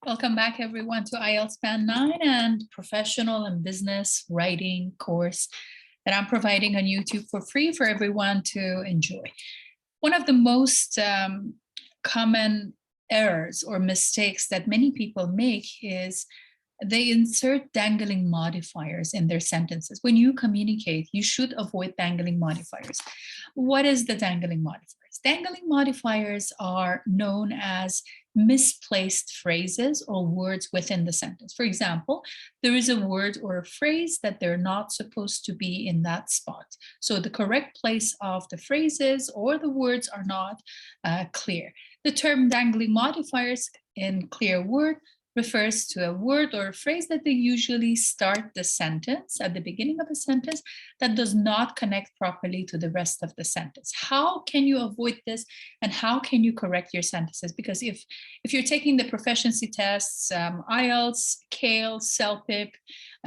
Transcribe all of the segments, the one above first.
Welcome back, everyone, to IELTSBand9 and professional and business writing course that I'm providing on YouTube for free for everyone to enjoy. One of the most common errors or mistakes that many people make is they insert dangling modifiers in their sentences. When you communicate, you should avoid dangling modifiers. What is the dangling modifiers? Dangling modifiers are known as misplaced phrases or words within the sentence. For example, there is a word or a phrase that they're not supposed to be in that spot. So the correct place of the phrases or the words are not clear. The term dangling modifiers in clear word refers to a word or a phrase that they usually start the sentence at the beginning of a sentence that does not connect properly to the rest of the sentence. How can you avoid this and how can you correct your sentences? Because if you're taking the proficiency tests, IELTS, CALE, CELPIP,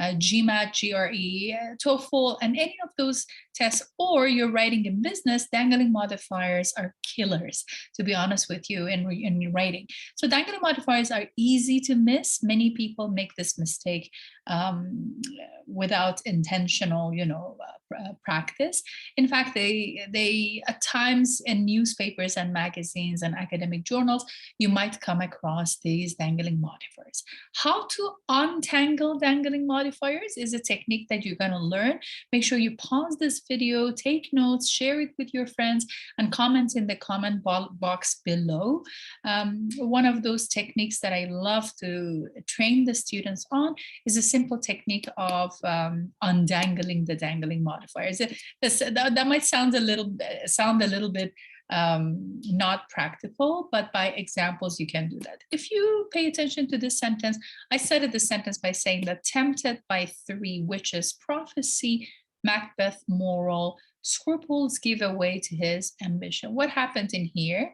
GMAT, GRE, TOEFL, and any of those tests, or you're writing in business, dangling modifiers are killers, to be honest with you, in writing. So dangling modifiers are easy to miss. Many people make this mistake without intentional, practice. In fact, they at times in newspapers and magazines and academic journals, you might come across these dangling modifiers. How to untangle dangling modifiers is a technique that you're going to learn. Make sure you pause this video, take notes, share it with your friends, and comment in the comment box below. One of those techniques that I love to train the students on is a simple technique of undangling the dangling modifiers. That might sound a little bit not practical, but by examples you can do that. If you pay attention to this sentence, I started the sentence by saying that tempted by three witches, prophecy, Macbeth, moral, scruples give way to his ambition. What happened in here?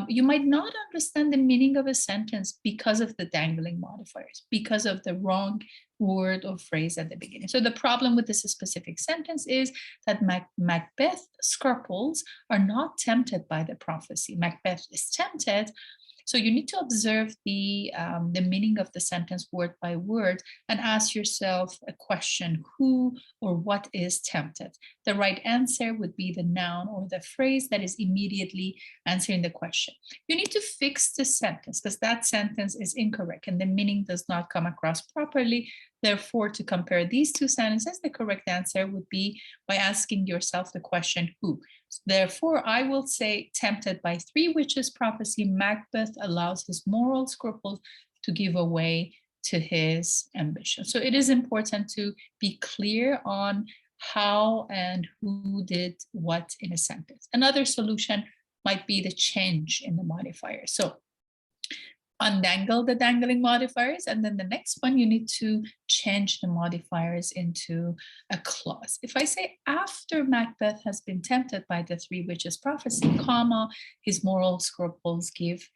You might not understand the meaning of a sentence because of the dangling modifiers, because of the wrong word or phrase at the beginning. So the problem with this specific sentence is that Macbeth scruples are not tempted by the prophecy. Macbeth is tempted. So you need to observe the meaning of the sentence word by word and ask yourself a question: who or what is tempted? The right answer would be the noun or the phrase that is immediately answering the question. You need to fix the sentence because that sentence is incorrect and the meaning does not come across properly. Therefore, to compare these two sentences, the correct answer would be by asking yourself the question, who? Therefore, I will say, tempted by three witches' prophecy, Macbeth allows his moral scruples to give way to his ambition. So it is important to be clear on how and who did what in a sentence. Another solution might be the change in the modifier. So undangle the dangling modifiers, and then the next one, you need to change the modifiers into a clause. If I say, after Macbeth has been tempted by the three witches' prophecy, comma, his moral scruples give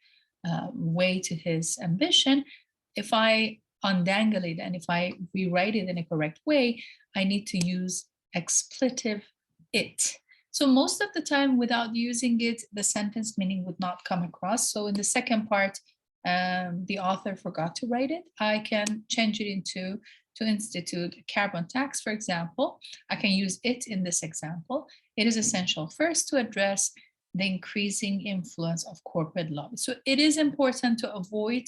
way to his ambition, if I undangle it and if I rewrite it in a correct way, I need to use expletive it. So most of the time, without using it, the sentence meaning would not come across. So in the second part, the author forgot to write it. I can change it into to institute carbon tax, for example. I can use it in this example. It is essential first to address the increasing influence of corporate lobby. So it is important to avoid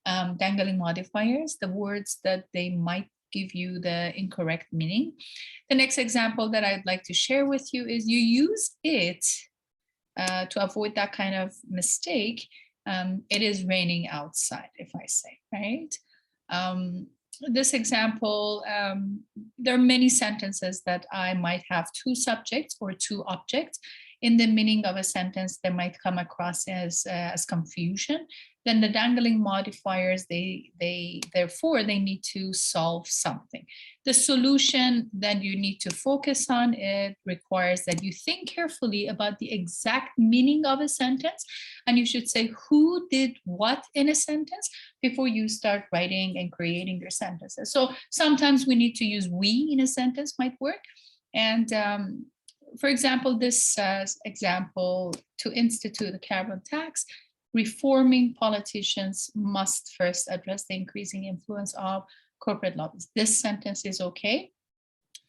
dangling modifiers, the words that they might give you the incorrect meaning. The next example that I'd like to share with you is you use it to avoid that kind of mistake. It is raining outside, if I say, right? This example, there are many sentences that I might have two subjects or two objects. In the meaning of a sentence, they might come across as confusion. Then the dangling modifiers, therefore they need to solve something. The solution that you need to focus on, it requires that you think carefully about the exact meaning of a sentence, and you should say who did what in a sentence before you start writing and creating your sentences. So sometimes we need to use we in a sentence might work. And for example, this example, to institute a carbon tax, reforming politicians must first address the increasing influence of corporate lobbies. This sentence is okay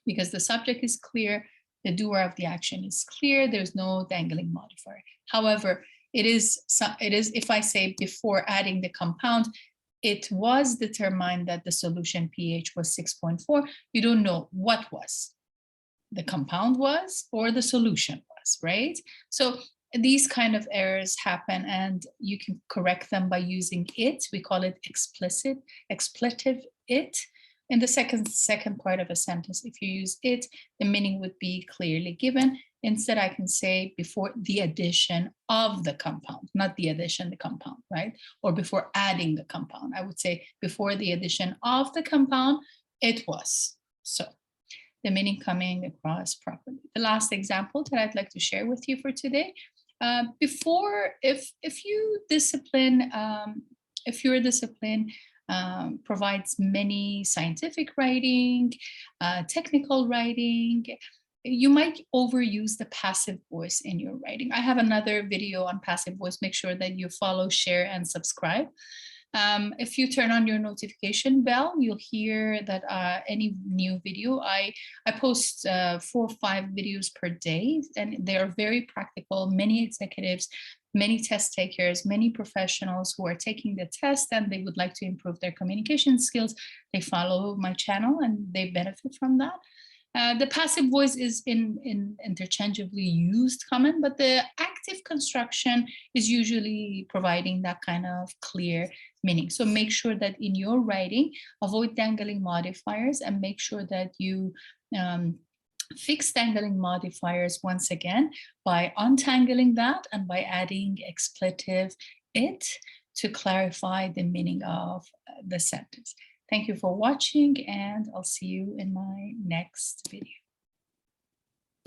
because the subject is clear, the doer of the action is clear, there's no dangling modifier. However, it is if I say before adding the compound, it was determined that the solution pH was 6.4, you don't know what was. The compound was or the solution was, right? So these kind of errors happen and you can correct them by using it. We call it expletive it. In the second part of a sentence, if you use it, the meaning would be clearly given. Instead, I can say before the addition of the compound, not the addition, the compound, right? Or before adding the compound. I would say before the addition of the compound, it was. So the meaning coming across properly. The last example that I'd like to share with you for today, if your discipline provides many scientific writing, technical writing, you might overuse the passive voice in your writing. I have another video on passive voice. Make sure that you follow, share, and subscribe. If you turn on your notification bell, you'll hear that any new video, I post 4 or 5 videos per day, and they are very practical. Many executives, many test takers, many professionals who are taking the test and they would like to improve their communication skills, they follow my channel and they benefit from that. The passive voice is interchangeably used common, but the active construction is usually providing that kind of clear meaning. So make sure that in your writing, avoid dangling modifiers and make sure that you fix dangling modifiers once again by untangling that and by adding expletive it to clarify the meaning of the sentence. Thank you for watching, and I'll see you in my next video.